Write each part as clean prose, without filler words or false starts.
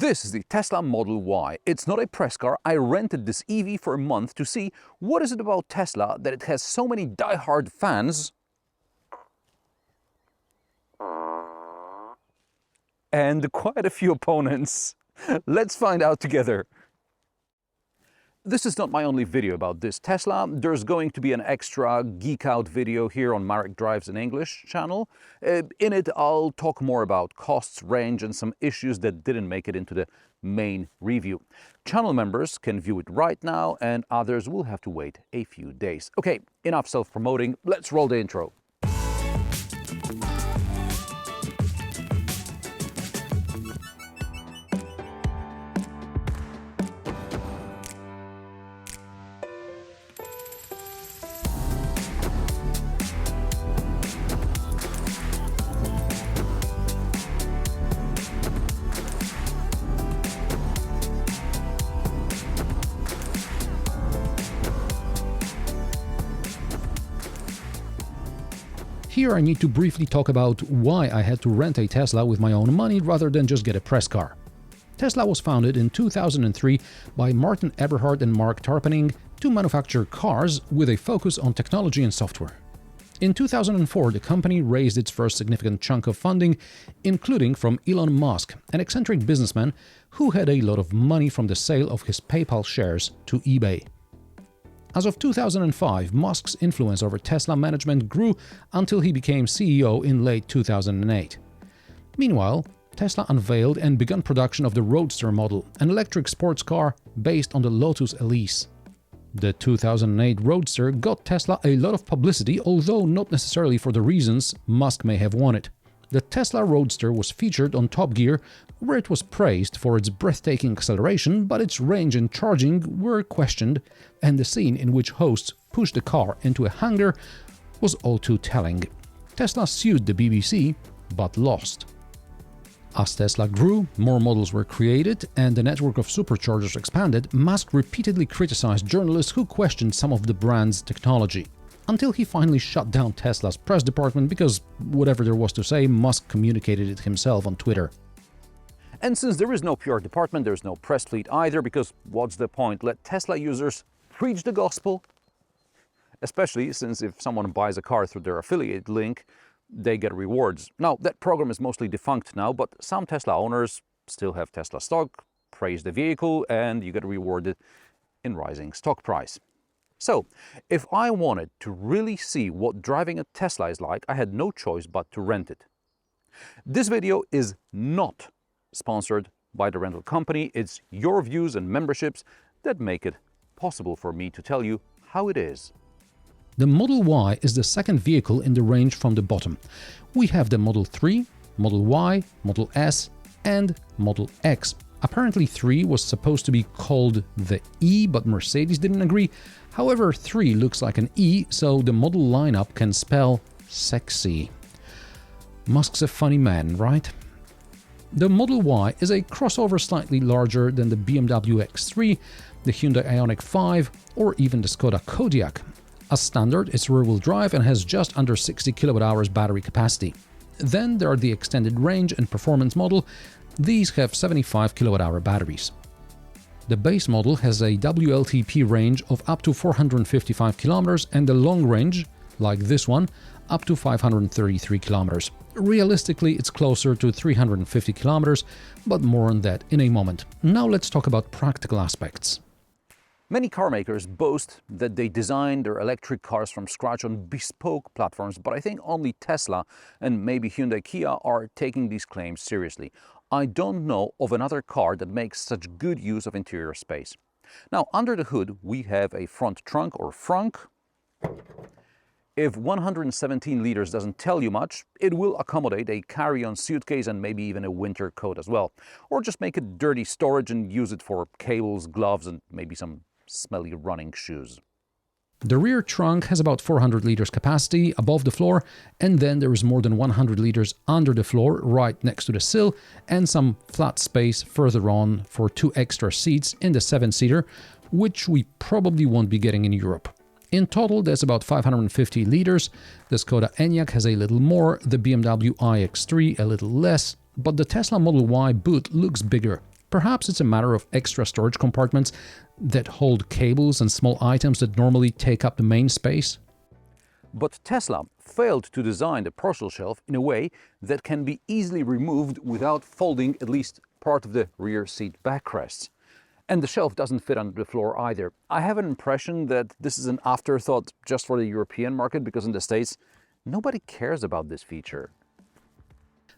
This is the Tesla Model Y. It's not a press car. I rented this EV for a month to see what is it about Tesla that it has so many die-hard fans and quite a few opponents. Let's find out together. This is not my only video about this Tesla. There's going to be an extra geek-out video here on Marek Drives in English channel. In it, I'll talk more about costs, range, and some issues that didn't make it into the main review. Channel members can view it right now, and others will have to wait a few days. Okay, enough self-promoting. Let's roll the intro. Here I need to briefly talk about why I had to rent a Tesla with my own money rather than just get a press car. Tesla was founded in 2003 by Martin Eberhard and Mark Tarpenning to manufacture cars with a focus on technology and software. In 2004, the company raised its first significant chunk of funding, including from Elon Musk, an eccentric businessman who had a lot of money from the sale of his PayPal shares to eBay. As of 2005, Musk's influence over Tesla management grew until he became CEO in late 2008. Meanwhile, Tesla unveiled and began production of the Roadster model, an electric sports car based on the Lotus Elise. The 2008 Roadster got Tesla a lot of publicity, although not necessarily for the reasons Musk may have wanted. The Tesla Roadster was featured on Top Gear, where it was praised for its breathtaking acceleration, but its range and charging were questioned, and the scene in which hosts pushed the car into a hangar was all too telling. Tesla sued the BBC, but lost. As Tesla grew, more models were created, and the network of superchargers expanded, Musk repeatedly criticized journalists who questioned some of the brand's technology. Until he finally shut down Tesla's press department because whatever there was to say, Musk communicated it himself on Twitter. And since there is no PR department, there's no press fleet either, because what's the point? Let Tesla users preach the gospel. Especially since if someone buys a car through their affiliate link, they get rewards. Now, that program is mostly defunct now, but some Tesla owners still have Tesla stock, praise the vehicle, and you get rewarded in rising stock price. So, if I wanted to really see what driving a Tesla is like, I had no choice but to rent it. This video is not sponsored by the rental company. It's your views and memberships that make it possible for me to tell you how it is. The Model Y is the second vehicle in the range from the bottom. We have the Model 3, Model Y, Model S, and Model X. Apparently 3 was supposed to be called the E, but Mercedes didn't agree. However, 3 looks like an E, so the model lineup can spell sexy. Musk's a funny man, right? The Model Y is a crossover slightly larger than the BMW X3, the Hyundai Ioniq 5, or even the Skoda Kodiaq. As standard, it's rear-wheel drive and has just under 60 kWh battery capacity. Then there are the extended range and performance model. These have 75 kWh batteries. The base model has a WLTP range of up to 455 km and the long range, like this one, up to 533 km. Realistically, it's closer to 350 km, but more on that in a moment. Now let's talk about practical aspects. Many car makers boast that they design their electric cars from scratch on bespoke platforms, but I think only Tesla and maybe Hyundai Kia are taking these claims seriously. I don't know of another car that makes such good use of interior space. Now, under the hood, we have a front trunk or frunk. If 117 liters doesn't tell you much, it will accommodate a carry-on suitcase and maybe even a winter coat as well. Or just make it dirty storage and use it for cables, gloves, and maybe some smelly running shoes. The rear trunk has about 400 liters capacity above the floor, and then there is more than 100 liters under the floor right next to the sill, and some flat space further on for 2 extra seats in the 7-seater, which we probably won't be getting in Europe. In total, there's about 550 liters. The Skoda Enyaq has a little more, the BMW iX3 a little less, but the Tesla Model Y boot looks bigger. Perhaps it's a matter of extra storage compartments that hold cables and small items that normally take up the main space. But Tesla failed to design the parcel shelf in a way that can be easily removed without folding at least part of the rear seat backrests. And the shelf doesn't fit under the floor either. I have an impression that this is an afterthought just for the European market, because in the States, nobody cares about this feature.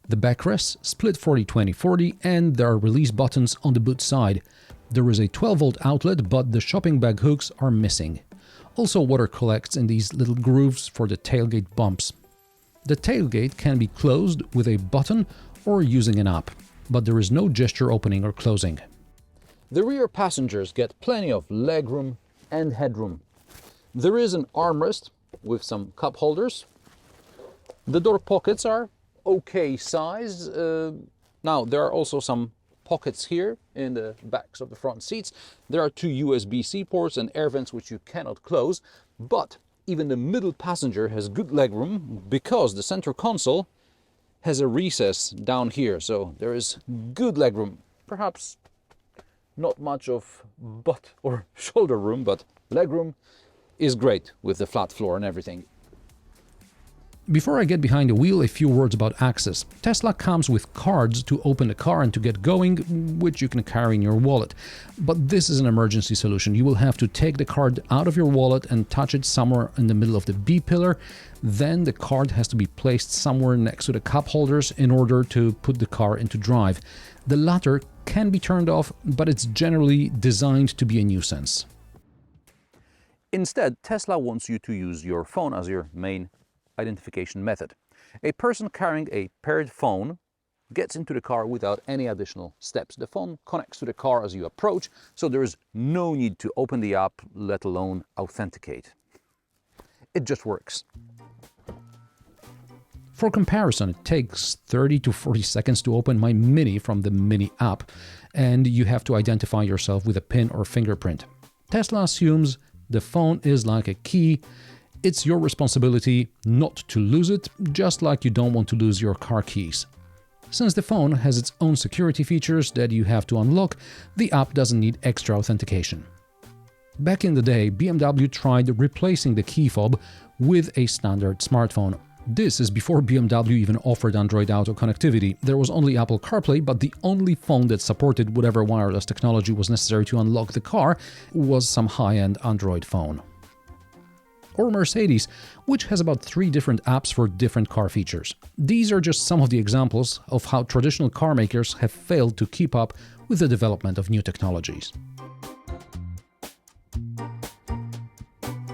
The backrests split 40-20-40 and there are release buttons on the boot side. There is a 12-volt outlet, but the shopping bag hooks are missing. Also, water collects in these little grooves for the tailgate bumps. The tailgate can be closed with a button or using an app, but there is no gesture opening or closing. The rear passengers get plenty of legroom and headroom. There is an armrest with some cup holders. The door pockets are okay size. Now, there are also some pockets here in the backs of the front seats. There are two USB-C ports and air vents which you cannot close, but even the middle passenger has good legroom because the center console has a recess down here, so there is good legroom. Perhaps not much of butt or shoulder room, but legroom is great with the flat floor and everything. Before I get behind the wheel, a few words about access. Tesla comes with cards to open the car and to get going, which you can carry in your wallet. But this is an emergency solution. You will have to take the card out of your wallet and touch it somewhere in the middle of the B-pillar. Then the card has to be placed somewhere next to the cup holders in order to put the car into drive. The latter can be turned off, but it's generally designed to be a nuisance. Instead, Tesla wants you to use your phone as your main identification method. A person carrying a paired phone gets into the car without any additional steps. The phone connects to the car as you approach, so there is no need to open the app, let alone authenticate. It just works. For comparison, it takes 30 to 40 seconds to open my Mini from the Mini app, and you have to identify yourself with a PIN or fingerprint. Tesla assumes the phone is like a key. It's your responsibility not to lose it, just like you don't want to lose your car keys. Since the phone has its own security features that you have to unlock, the app doesn't need extra authentication. Back in the day, BMW tried replacing the key fob with a standard smartphone. This is before BMW even offered Android Auto connectivity. There was only Apple CarPlay, but the only phone that supported whatever wireless technology was necessary to unlock the car was some high-end Android phone. Or Mercedes, which has about 3 different apps for different car features. These are just some of the examples of how traditional car makers have failed to keep up with the development of new technologies.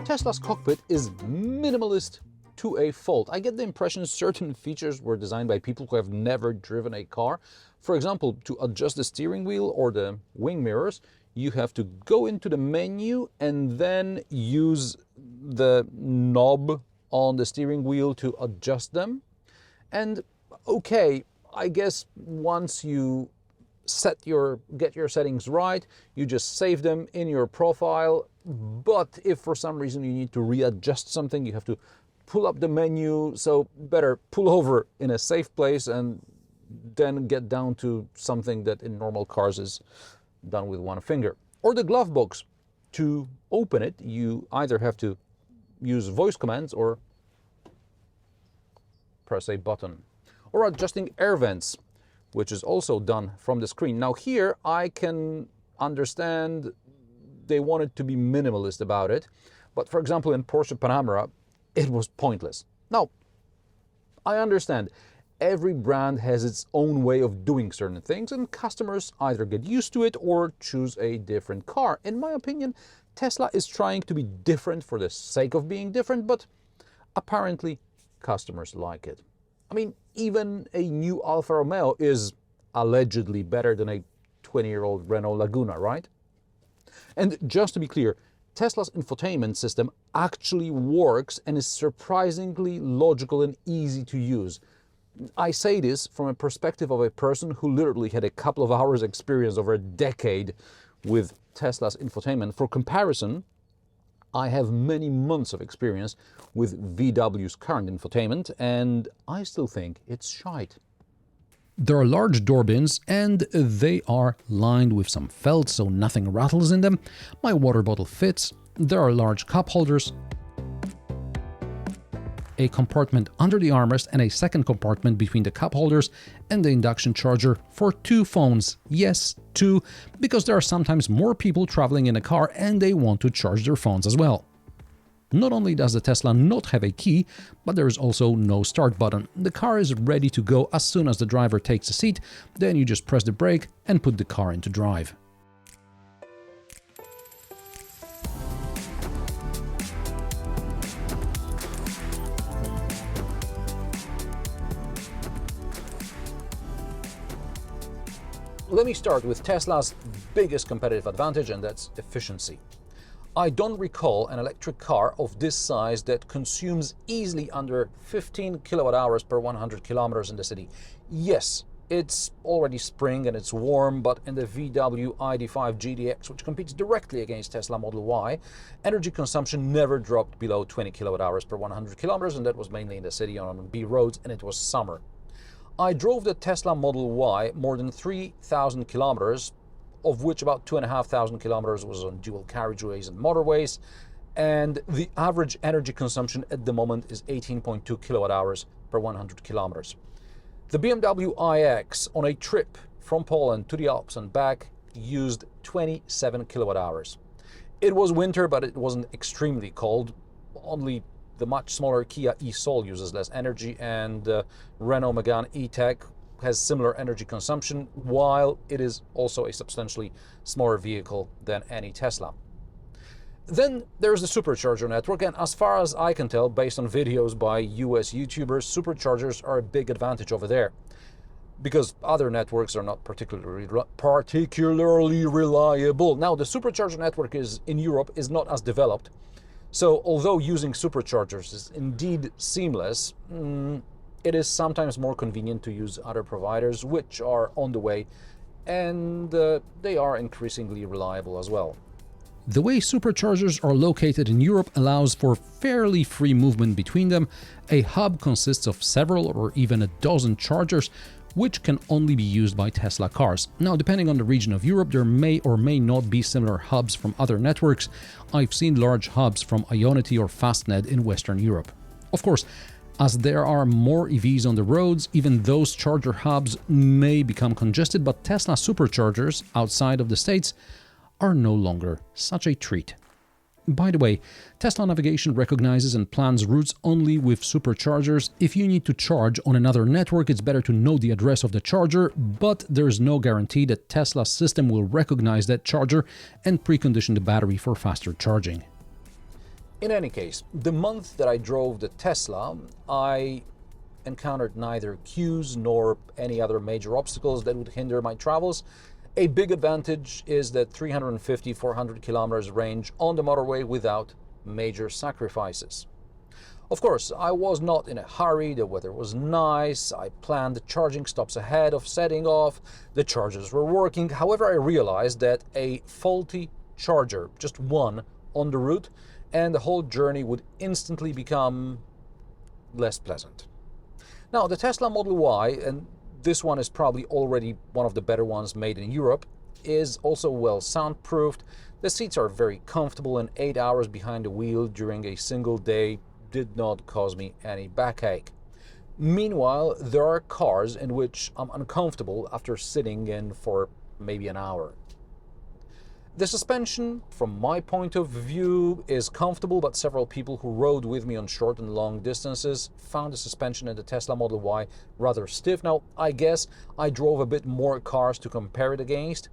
Tesla's cockpit is minimalist to a fault. I get the impression certain features were designed by people who have never driven a car. For example, to adjust the steering wheel or the wing mirrors, you have to go into the menu and then use the knob on the steering wheel to adjust them. And okay, I guess once you get your settings right, you just save them in your profile. But if for some reason you need to readjust something, you have to pull up the menu, so better pull over in a safe place and then get down to something that in normal cars is done with one finger. Or the glove box. To open it, you either have to use voice commands or press a button. Or adjusting air vents, which is also done from the screen. Now here I can understand they wanted to be minimalist about it, but for example in Porsche Panamera, it was pointless. Now, I understand every brand has its own way of doing certain things and customers either get used to it or choose a different car. In my opinion, Tesla is trying to be different for the sake of being different, but apparently customers like it. I mean, even a new Alfa Romeo is allegedly better than a 20-year-old Renault Laguna, right? And just to be clear, Tesla's infotainment system actually works and is surprisingly logical and easy to use. I say this from a perspective of a person who literally had a couple of hours experience over a decade with Tesla's infotainment. For comparison, I have many months of experience with VW's current infotainment, and I still think it's shite. There are large door bins and they are lined with some felt so nothing rattles in them. My water bottle fits. There are large cup holders, a compartment under the armrest and a second compartment between the cup holders and the induction charger for 2 phones. Yes, 2, because there are sometimes more people traveling in a car and they want to charge their phones as well. Not only does the Tesla not have a key, but there is also no start button. The car is ready to go as soon as the driver takes a seat, then you just press the brake and put the car into drive. Let me start with Tesla's biggest competitive advantage, and that's efficiency. I don't recall an electric car of this size that consumes easily under 15 kilowatt hours per 100 kilometers in the city. Yes, it's already spring and it's warm, but in the VW ID.5 GDX, which competes directly against Tesla Model Y, energy consumption never dropped below 20 kilowatt hours per 100 kilometers, and that was mainly in the city on B roads, and it was summer. I drove the Tesla Model Y more than 3,000 kilometers, of which about 2,500 kilometers was on dual carriageways and motorways, and the average energy consumption at the moment is 18.2 kilowatt hours per 100 kilometers. The BMW iX on a trip from Poland to the Alps and back used 27 kilowatt hours. It was winter, but it wasn't extremely cold. Only the much smaller Kia e-Soul uses less energy, and Renault Megane E-Tech has similar energy consumption, while it is also a substantially smaller vehicle than any Tesla. Then there's the Supercharger network, and as far as I can tell, based on videos by US YouTubers, Superchargers are a big advantage over there, because other networks are not particularly reliable. Now, the Supercharger network in Europe is not as developed, so although using Superchargers is indeed seamless, it is sometimes more convenient to use other providers, which are on the way, and they are increasingly reliable as well. The way superchargers are located in Europe allows for fairly free movement between them. A hub consists of several or even a dozen chargers, which can only be used by Tesla cars. Now, depending on the region of Europe, there may or may not be similar hubs from other networks. I've seen large hubs from Ionity or Fastned in Western Europe. Of course, as there are more EVs on the roads, even those charger hubs may become congested, but Tesla superchargers outside of the States are no longer such a treat. By the way, Tesla navigation recognizes and plans routes only with superchargers. If you need to charge on another network, it's better to know the address of the charger, but there's no guarantee that Tesla's system will recognize that charger and precondition the battery for faster charging. In any case, the month that I drove the Tesla, I encountered neither queues nor any other major obstacles that would hinder my travels. A big advantage is that 350-400 kilometers range on the motorway without major sacrifices. Of course, I was not in a hurry, the weather was nice, I planned charging stops ahead of setting off, the chargers were working. However, I realized that a faulty charger, just one, on the route, and the whole journey would instantly become less pleasant. Now, the Tesla Model Y, and this one is probably already one of the better ones made in Europe, is also well soundproofed. The seats are very comfortable, and 8 hours behind the wheel during a single day did not cause me any backache. Meanwhile, there are cars in which I'm uncomfortable after sitting in for maybe an hour. The suspension, from my point of view, is comfortable, but several people who rode with me on short and long distances found the suspension in the Tesla Model Y rather stiff. Now, I guess I drove a bit more cars to compare it against.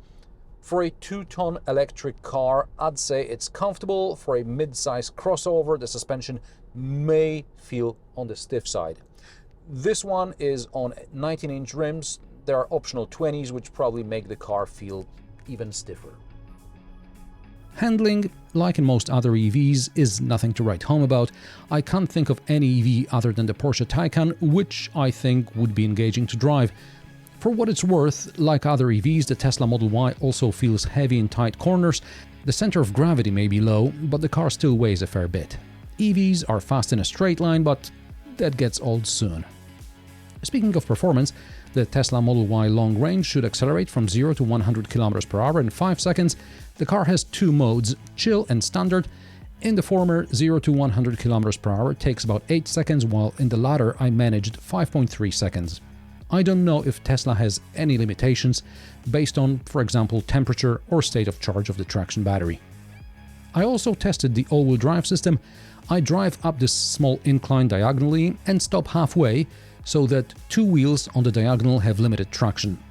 For a 2-ton electric car, I'd say it's comfortable. For a mid-size crossover, the suspension may feel on the stiff side. This one is on 19-inch rims. There are optional 20s, which probably make the car feel even stiffer. Handling, like in most other EVs, is nothing to write home about. I can't think of any EV other than the Porsche Taycan, which I think would be engaging to drive. For what it's worth, like other EVs, the Tesla Model Y also feels heavy in tight corners. The center of gravity may be low, but the car still weighs a fair bit. EVs are fast in a straight line, but that gets old soon. Speaking of performance, The Tesla Model Y long range should accelerate from 0 to 100 km per hour in 5 seconds. The car has two modes, chill and standard. In the former, 0 to 100 km per hour takes about 8 seconds, while in the latter I managed 5.3 seconds. I don't know if Tesla has any limitations based on, for example, temperature or state of charge of the traction battery. I also tested the all-wheel drive system. I drive up this small incline diagonally and stop halfway so that two wheels on the diagonal have limited traction.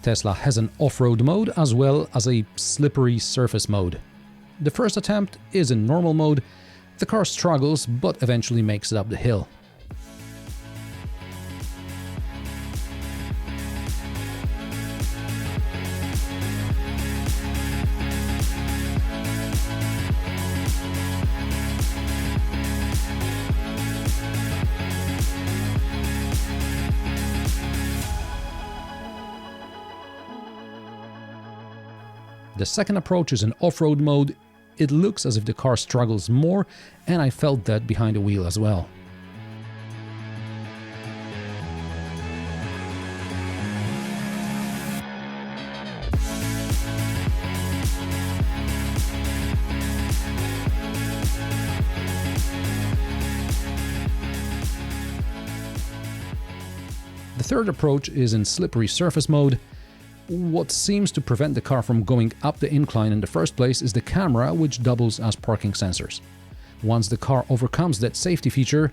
Tesla has an off-road mode as well as a slippery surface mode. The first attempt is in normal mode. The car struggles but eventually makes it up the hill. The second approach is in off-road mode. It looks as if the car struggles more, and I felt that behind the wheel as well. The third approach is in slippery surface mode. What seems to prevent the car from going up the incline in the first place is the camera, which doubles as parking sensors. Once the car overcomes that safety feature,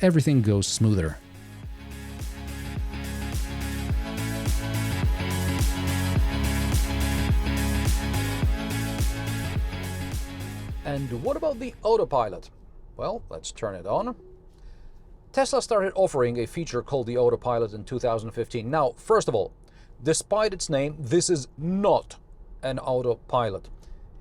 everything goes smoother. And what about the Autopilot? Well, let's turn it on. Tesla started offering a feature called the Autopilot in 2015. Now, first of all, despite its name, this is not an autopilot.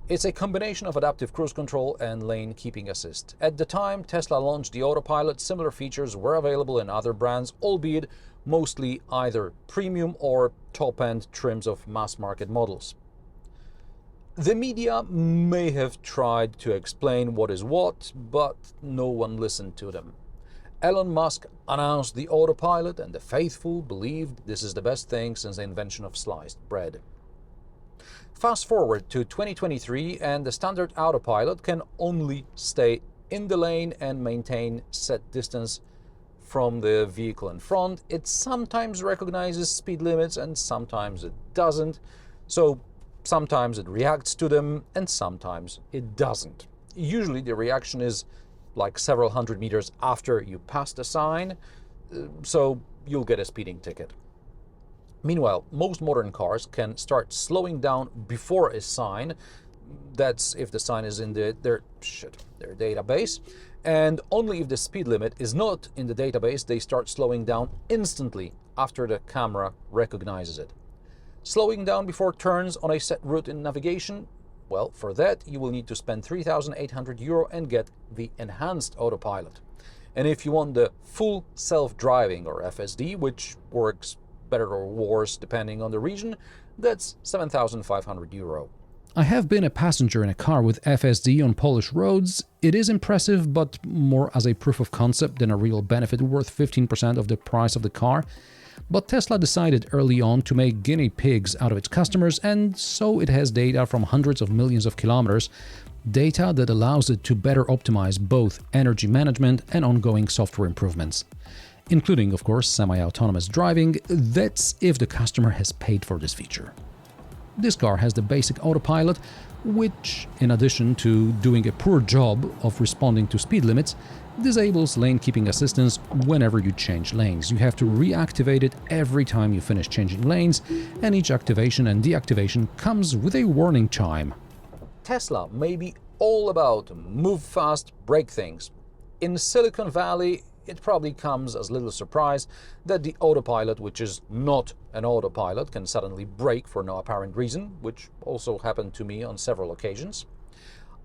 It's a combination of adaptive cruise control and lane keeping assist. At the time Tesla launched the Autopilot, similar features were available in other brands, albeit mostly either premium or top-end trims of mass-market models. The media may have tried to explain what is what, but no one listened to them. Elon Musk announced the Autopilot, and the faithful believed this is the best thing since the invention of sliced bread. Fast forward to 2023, and the standard Autopilot can only stay in the lane and maintain set distance from the vehicle in front. It sometimes recognizes speed limits and sometimes it doesn't. So sometimes it reacts to them and sometimes it doesn't. Usually the reaction is like several hundred meters after you pass the sign, so you'll get a speeding ticket. Meanwhile, most modern cars can start slowing down before a sign. That's if the sign is in their database. And only if the speed limit is not in the database, they start slowing down instantly after the camera recognizes it. Slowing down before turns on a set route in navigation, well, for that you will need to spend €3,800 and get the enhanced Autopilot. And if you want the full self-driving or FSD, which works better or worse depending on the region, that's €7,500. I have been a passenger in a car with FSD on Polish roads. It is impressive, but more as a proof of concept than a real benefit worth 15% of the price of the car. But Tesla decided early on to make guinea pigs out of its customers, and so it has data from hundreds of millions of kilometers, data that allows it to better optimize both energy management and ongoing software improvements, including, of course, semi-autonomous driving. That's if the customer has paid for this feature. This car has the basic Autopilot, which, in addition to doing a poor job of responding to speed limits, disables lane keeping assistance whenever you change lanes. You have to reactivate it every time you finish changing lanes, and each activation and deactivation comes with a warning chime. Tesla may be all about move fast, break things. In Silicon Valley, it probably comes as little surprise that the Autopilot, which is not an autopilot, can suddenly brake for no apparent reason, which also happened to me on several occasions.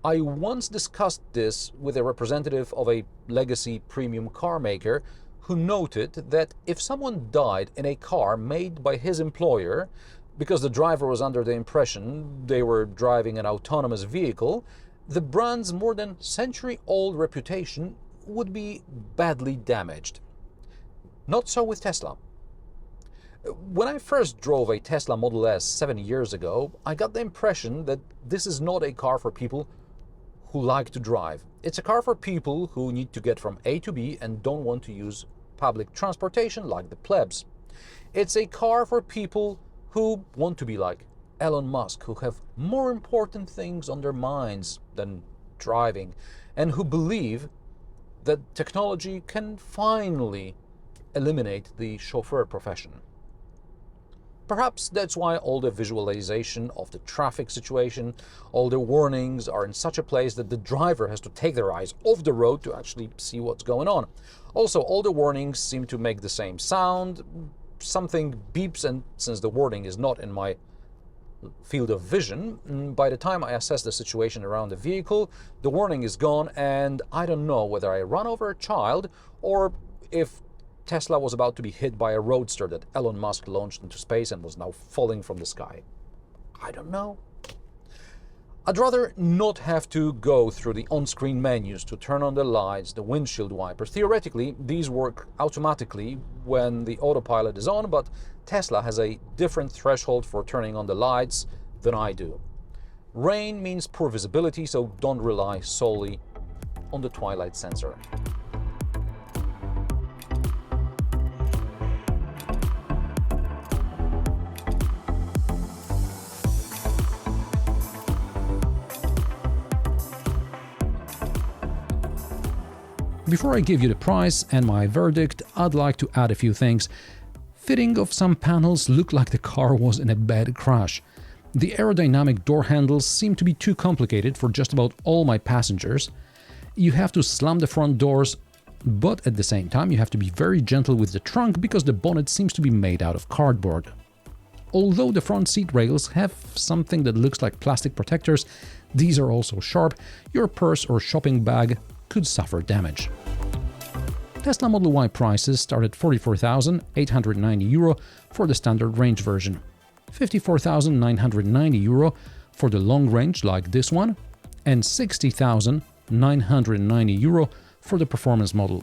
I once discussed this with a representative of a legacy premium car maker who noted that if someone died in a car made by his employer because the driver was under the impression they were driving an autonomous vehicle, the brand's more than century-old reputation would be badly damaged. Not so with Tesla. When I first drove a Tesla Model S 7 years ago, I got the impression that this is not a car for people who like to drive. It's a car for people who need to get from A to B and don't want to use public transportation like the plebs. It's a car for people who want to be like Elon Musk, who have more important things on their minds than driving, and who believe that technology can finally eliminate the chauffeur profession. Perhaps that's why all the visualization of the traffic situation, all the warnings are in such a place that the driver has to take their eyes off the road to actually see what's going on. Also, all the warnings seem to make the same sound. Something beeps, and since the warning is not in my field of vision, by the time I assess the situation around the vehicle, the warning is gone, and I don't know whether I run over a child or if Tesla was about to be hit by a roadster that Elon Musk launched into space and was now falling from the sky. I don't know. I'd rather not have to go through the on-screen menus to turn on the lights, the windshield wipers. Theoretically, these work automatically when the autopilot is on, but Tesla has a different threshold for turning on the lights than I do. Rain means poor visibility, so don't rely solely on the twilight sensor. Before I give you the price and my verdict, I'd like to add a few things. Fitting of some panels looked like the car was in a bad crash. The aerodynamic door handles seem to be too complicated for just about all my passengers. You have to slam the front doors, but at the same time you have to be very gentle with the trunk because the bonnet seems to be made out of cardboard. Although the front seat rails have something that looks like plastic protectors, these are also sharp. Your purse or shopping bag could suffer damage. Tesla Model Y prices start at €44,890 for the standard range version, €54,990 for the long range like this one, and €60,990 for the performance model.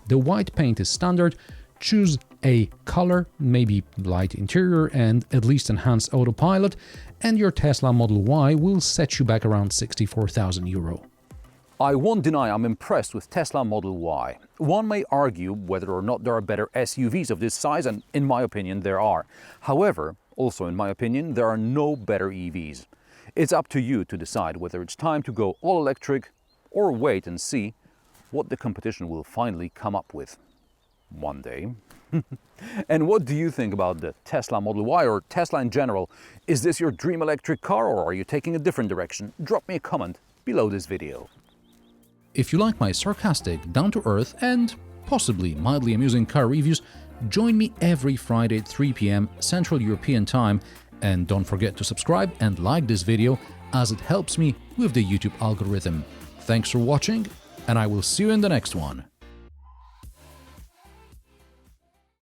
The white paint is standard. Choose a color, maybe light interior and at least enhanced autopilot, and your Tesla Model Y will set you back around €64,000. I won't deny I'm impressed with Tesla Model Y. One may argue whether or not there are better SUVs of this size, and in my opinion there are. However, also in my opinion, there are no better EVs. It's up to you to decide whether it's time to go all electric or wait and see what the competition will finally come up with one day. And what do you think about the Tesla Model Y or Tesla in general? Is this your dream electric car, or are you taking a different direction? Drop me a comment below this video. If you like my sarcastic, down-to-earth and possibly mildly amusing car reviews, join me every Friday at 3 p.m. Central European Time, and don't forget to subscribe and like this video as it helps me with the YouTube algorithm. Thanks for watching, and I will see you in the next one.